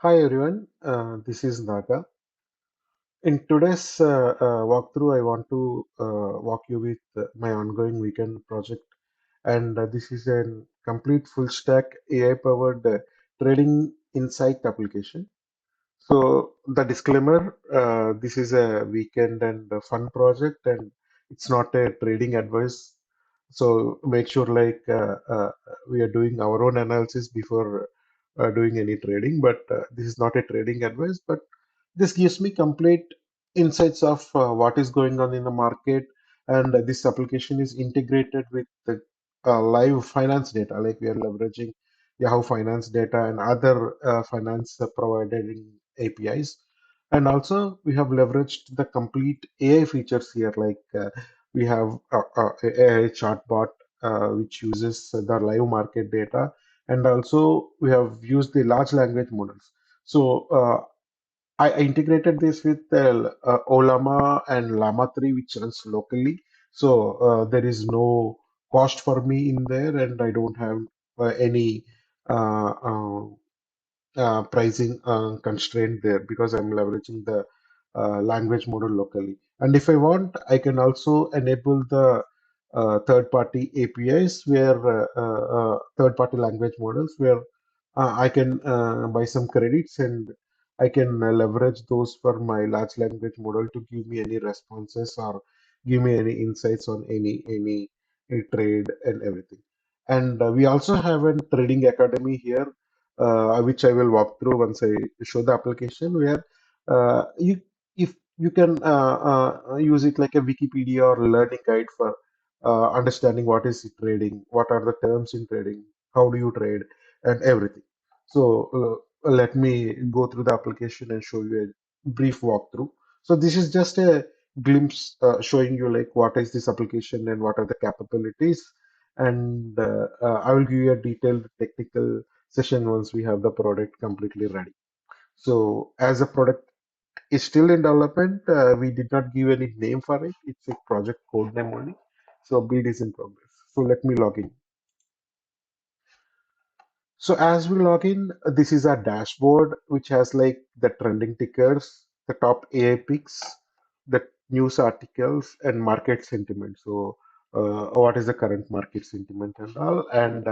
Hi everyone, this is Naga. In today's walkthrough, I want to walk you with my ongoing weekend project, and this is a complete full stack AI-powered trading insight application. So the disclaimer, this is a weekend and a fun project, and it's not a trading advice. So make sure we are doing our own analysis before doing any trading. But this is not a trading advice, but this gives me complete insights of what is going on in the market, and this application is integrated with the live finance data. We are leveraging Yahoo Finance data and other finance providing APIs. And also, we have leveraged the complete AI features here. We have a AI chatbot which uses the live market data, and also we have used the large language models. So I integrated this with Ollama and Llama 3, which runs locally. So there is no cost for me in there, and I don't have any uh, uh, pricing constraint there because I'm leveraging the language model locally. And if I want, I can also enable the third-party APIs where third-party language models where I can buy some credits and I can leverage those for my large language model to give me any responses or give me any insights on any trade and everything. And we also have a trading academy here which I will walk through once I show the application, where you if you can use it like a Wikipedia or learning guide for understanding what is trading, what are the terms in trading, how do you trade, and everything. So let me go through the application and show you a brief walkthrough. So this is just a glimpse showing you like what is this application and what are the capabilities. And I will give you a detailed technical session once we have the product completely ready. So as a product is still in development, we did not give any name for it. It's a project code name only. So build is in progress. So let me log in. So as we log in, this is our dashboard, which has like the trending tickers, the top AI picks, the news articles, and market sentiment. So what is the current market sentiment and all. And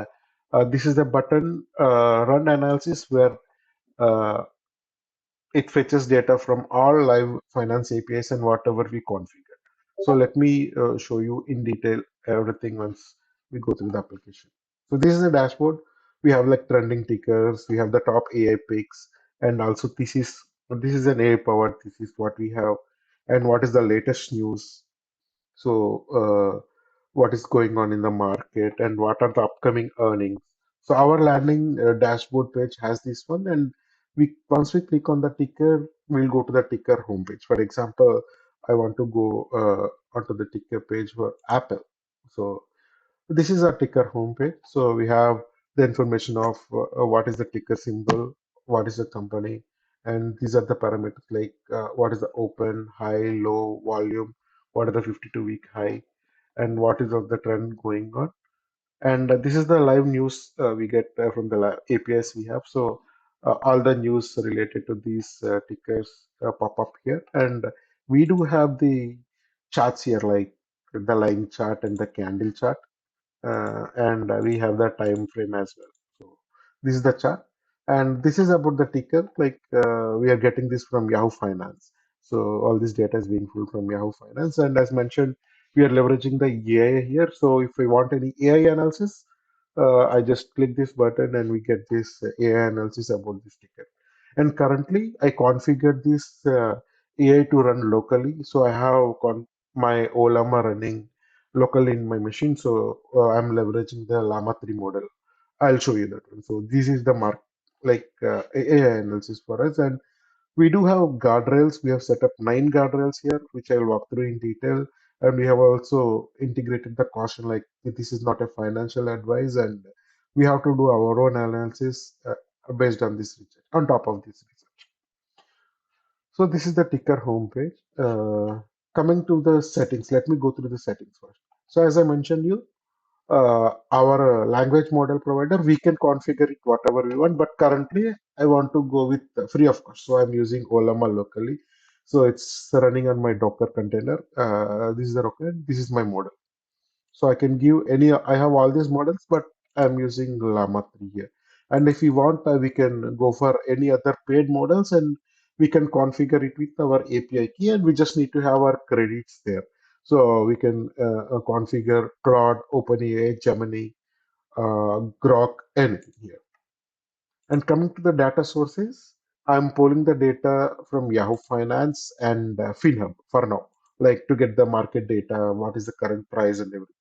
this is the button run analysis where uh, it fetches data from all live finance APIs and whatever we configure. So let me show you in detail everything once we go through the application. So this is the dashboard. We have like trending tickers, we have the top AI picks, and also this is an AI powered. This is what we have, and what is the latest news. So, what is going on in the market and what are the upcoming earnings? So, our landing dashboard page has this one, and we once we click on the ticker, we'll go to the ticker homepage. For example, I want to go onto the ticker page for Apple. So, this is our ticker homepage. So, we have the information of what is the ticker symbol, what is the company, and these are the parameters like what is the open, high, low, volume, what are the 52-week high, and what is of the trend going on. And this is the live news we get from the APIs we have. So all the news related to these tickers pop up here. And we do have the charts here, like the line chart and the candle chart and we have the time frame as well. So this is the chart, and this is about the ticker. We are getting this from Yahoo Finance. So all this data is being pulled from Yahoo Finance, and as mentioned, we are leveraging the AI here. So if we want any AI analysis, I just click this button and we get this AI analysis about this ticker. And currently, I configured this AI to run locally. So I have my Olama running locally in my machine. So I'm leveraging the Llama 3 model. I'll show you that one. So this is the AI analysis for us. And we do have guardrails. We have set up 9 guardrails here, which I'll walk through in detail. And we have also integrated the caution like this is not a financial advice, and we have to do our own analysis based on this research, on top of this research. So this is the ticker homepage. Coming to the settings, let me go through the settings first. So as I mentioned you, our language model provider, we can configure it whatever we want. But currently, I want to go with free of cost. So I'm using Ollama locally. So it's running on my Docker container. This is the Docker. This is my model. So I can give any, I have all these models, but I'm using Llama 3 here. And if we want, we can go for any other paid models and we can configure it with our API key and we just need to have our credits there. So we can configure Claude, OpenAI, Gemini, Grok, anything here. And coming to the data sources, I'm pulling the data from Yahoo Finance and FinHub for now, like to get the market data, what is the current price and everything.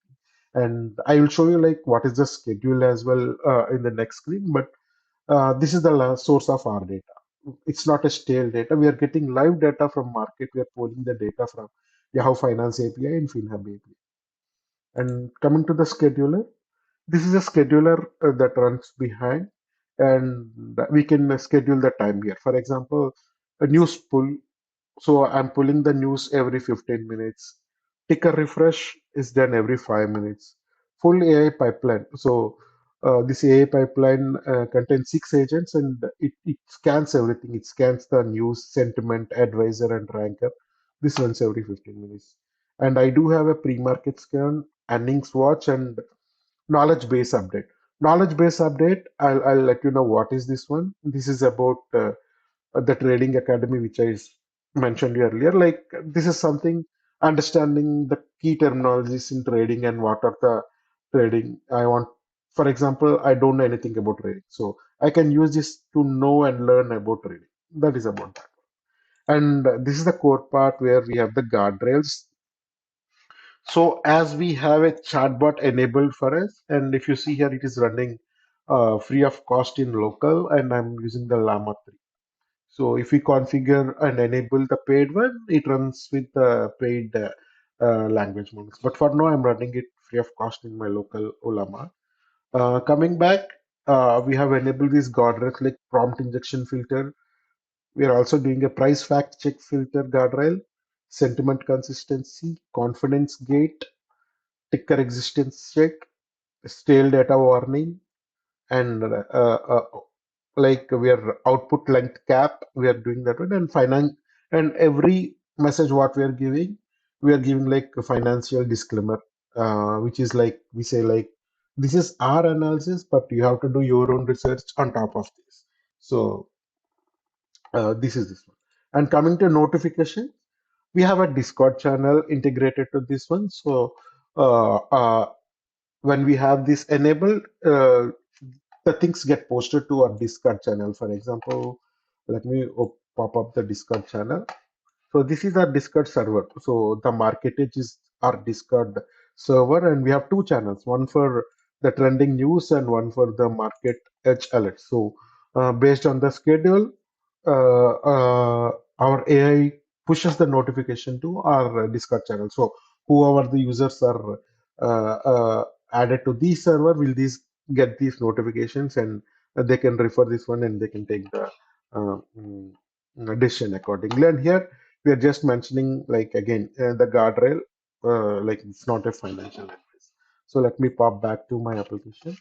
And I will show you like what is the schedule as well in the next screen. But this is the source of our data. It's not a stale data. We are getting live data from market. We are pulling the data from Yahoo Finance API and FinHub API. And coming to the scheduler, this is a scheduler that runs behind, and we can schedule the time here. For example, a news pull. So I'm pulling the news every 15 minutes. Ticker refresh is done every 5 minutes. Full AI pipeline. So this AI pipeline contains 6 agents and it scans everything. It scans the news, sentiment, advisor, and ranker. This runs every 15 minutes. And I do have a pre-market scan, earnings watch, and knowledge base update. Knowledge base update, I'll let you know what is this one. This is about the trading academy, which I mentioned earlier. Like this is something understanding the key terminologies in trading and what are the trading I want. For example, I don't know anything about trading, so I can use this to know and learn about trading. That is about that. And this is the core part where we have the guardrails. So as we have a chatbot enabled for us, and if you see here, it is running free of cost in local, and I'm using the Llama 3. So if we configure and enable the paid one, it runs with the paid language models. But for now, I'm running it free of cost in my local Ollama. Coming back, we have enabled these guardrails like prompt injection filter. We are also doing a price fact check filter guardrail, sentiment consistency, confidence gate, ticker existence check, stale data warning, and like we are output length cap, we are doing that one, and finance, and every message what we are giving like a financial disclaimer, which is like we say like this is our analysis, but you have to do your own research on top of this. So this is this one. And coming to notification, we have a Discord channel integrated to this one. So uh, uh, when we have this enabled, the things get posted to our Discord channel. For example, let me pop up the Discord channel. So this is our Discord server. So the market edge is our Discord server, and we have two channels, one for the trending news and one for the market edge alert. So based on the schedule, our AI pushes the notification to our Discord channel. So whoever the users are added to this server will these get these notifications, and they can refer this one and they can take the uh, mm, decision accordingly. And here we are just mentioning like again the guardrail, like it's not a financial advice. So let me pop back to my application.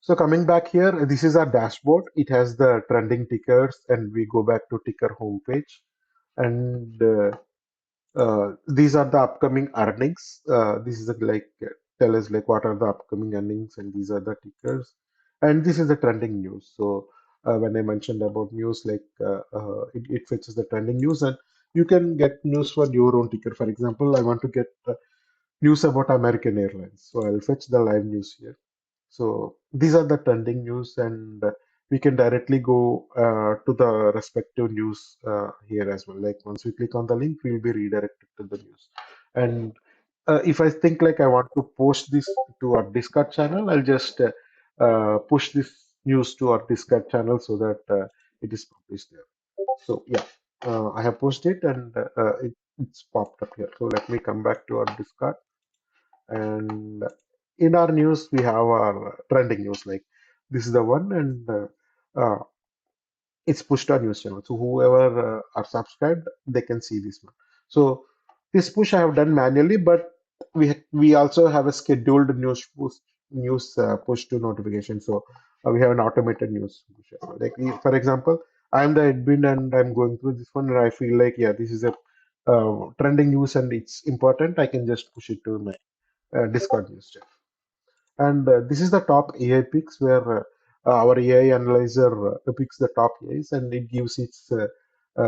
So coming back here, this is our dashboard. It has the trending tickers, and we go back to ticker homepage, and these are the upcoming earnings. This is like tell us like what are the upcoming earnings, and these are the tickers, and this is the trending news. So when I mentioned about news, like it fetches the trending news, and you can get news for your own ticker. For example, I want to get news about American Airlines, so I'll fetch the live news here. So these are the trending news, and we can directly go to the respective news here as well. Like once we click on the link, we'll be redirected to the news. And if I think like I want to post this to our Discord channel, I'll just push this news to our Discord channel so that it is published there. So yeah, I have posted and it's popped up here. So let me come back to our Discord. And in our news, we have our trending news. Like this is the one, and it's pushed to our news channel. So whoever are subscribed, they can see this one. So this push I have done manually, but We also have a scheduled push to notification. So we have an automated news push as well. Like for example, I'm the admin and I'm going through this one and I feel like yeah, this is a trending news and it's important. I can just push it to my Discord news chat. And this is the top AI picks where our AI analyzer picks the top AIs and it gives its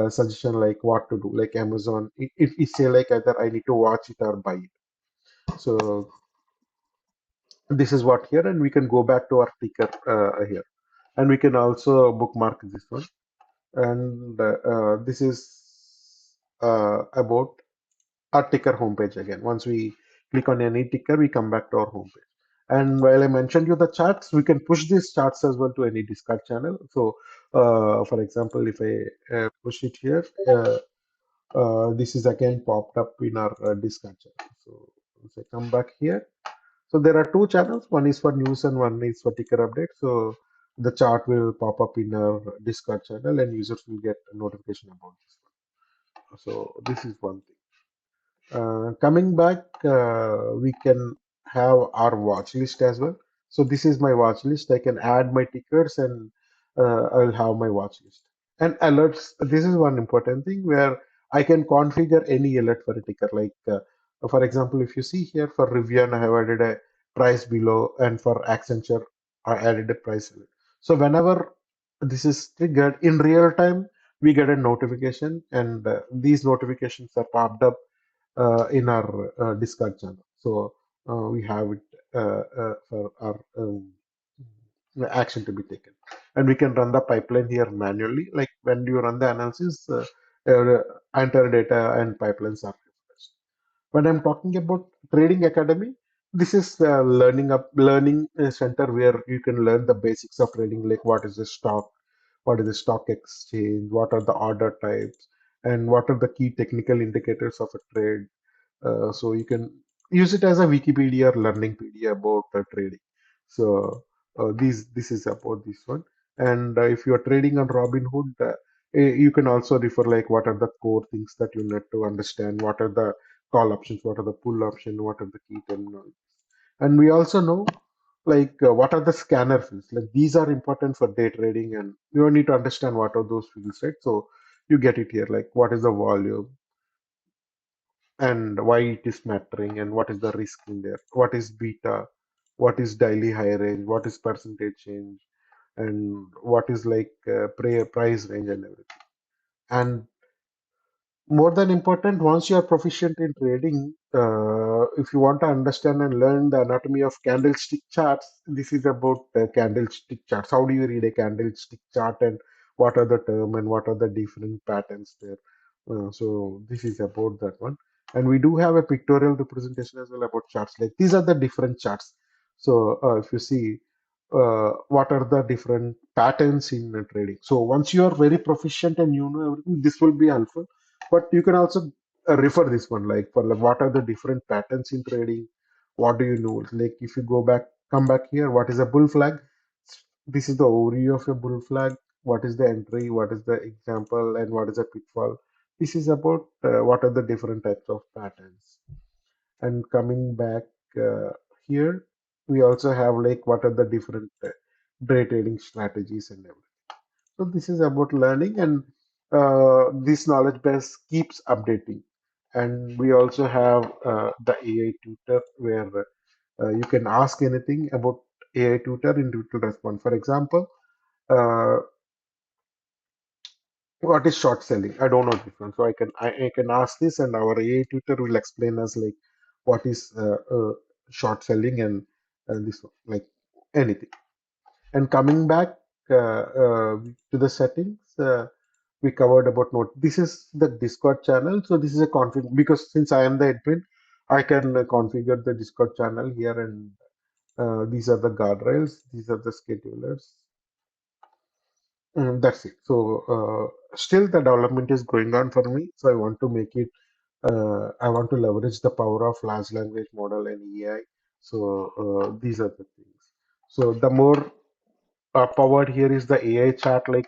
suggestion like what to do. Like Amazon, it say like either I need to watch it or buy it. So this is what here, and we can go back to our ticker here, and we can also bookmark this one. And this is about our ticker homepage again. Once we click on any ticker, we come back to our homepage. And while I mentioned you the charts, we can push these charts as well to any Discord channel. So, for example, if I push it here, this is again popped up in our Discord channel. So, once I come back here, so there are two channels. One is for news and one is for ticker update. So the chart will pop up in our Discord channel and users will get a notification about this one. So this is one thing. Coming back, we can have our watch list as well. So this is my watch list. I can add my tickers and I'll have my watch list. And alerts, this is one important thing where I can configure any alert for a ticker. Like, for example, if you see here for Rivian, I have added a price below, and for Accenture, I added a price alert. So whenever this is triggered in real time, we get a notification, and these notifications are popped up in our Discord channel. So we have it for our action to be taken. And we can run the pipeline here manually. Like when you run the analysis, entire data and pipelines are refreshed. When I'm talking about Trading Academy, this is learning center where you can learn the basics of trading, like what is the stock, what is the stock exchange, what are the order types, and what are the key technical indicators of a trade. So you can use it as a Wikipedia or learning pedia about trading. So this is about this one. And if you are trading on Robinhood, you can also refer like what are the core things that you need to understand. What are the call options? What are the pull option? What are the key terminals? And we also know like what are the scanner fields? Like these are important for day trading, and you need to understand what are those fields, right? So you get it here. Like what is the volume? And why it is mattering and what is the risk in there, what is beta, what is daily high range, what is percentage change, and what is like price range and everything. And more than important, once you are proficient in trading, if you want to understand and learn the anatomy of candlestick charts, this is about candlestick charts. How do you read a candlestick chart and what are the term and what are the different patterns there? So this is about that one. And we do have a pictorial representation as well about charts. Like these are the different charts. So if you see, what are the different patterns in trading. So once you are very proficient and you know everything, this will be helpful, but you can also refer this one like for like, what are the different patterns in trading, what do you know, like if you go back, come back here, what is a bull flag, this is the overview of a bull flag, what is the entry, what is the example, and what is a pitfall. This is about what are the different types of patterns. And coming back here, we also have like what are the different day trading strategies and everything. So this is about learning, and this knowledge base keeps updating. And we also have the AI tutor where you can ask anything about AI tutor and it will respond. For example, uh, what is short selling? I don't know this one, so I can ask this, and our AI tutor will explain us like what is short selling and this one, like anything. And coming back to the settings, we covered about note. This is the Discord channel. So this is a config because since I am the admin, I can configure the Discord channel here, and these are the guardrails. These are the schedulers. That's it. So still the development is going on for me. So I want to make it. I want to leverage the power of large language model and AI. So these are the things. So the more powered here is the AI chart, like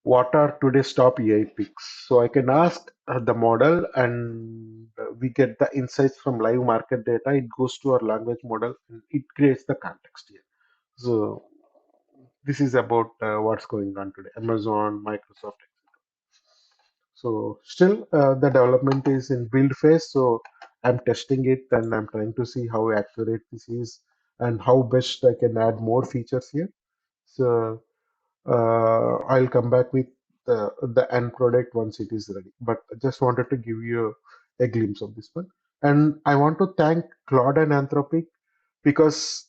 what are today's top AI picks? So I can ask the model, and we get the insights from live market data. It goes to our language model and it creates the context here. So this is about what's going on today. Amazon, Microsoft. So still the development is in build phase. So I'm testing it and I'm trying to see how accurate this is and how best I can add more features here. So I'll come back with the end product once it is ready. But I just wanted to give you a glimpse of this one. And I want to thank Claude and Anthropic because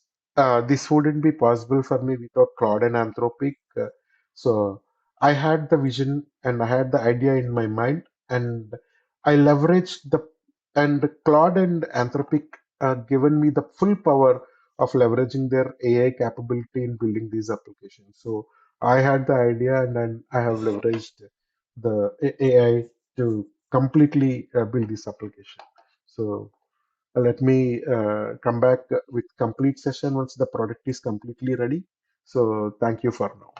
this wouldn't be possible for me without Claude and Anthropic. So I had the vision and I had the idea in my mind, and I leveraged the and Claude and Anthropic given me the full power of leveraging their AI capability in building these applications. So I had the idea, and then I have leveraged the AI to completely build this application. So let me come back with complete session once the product is completely ready. So thank you for now.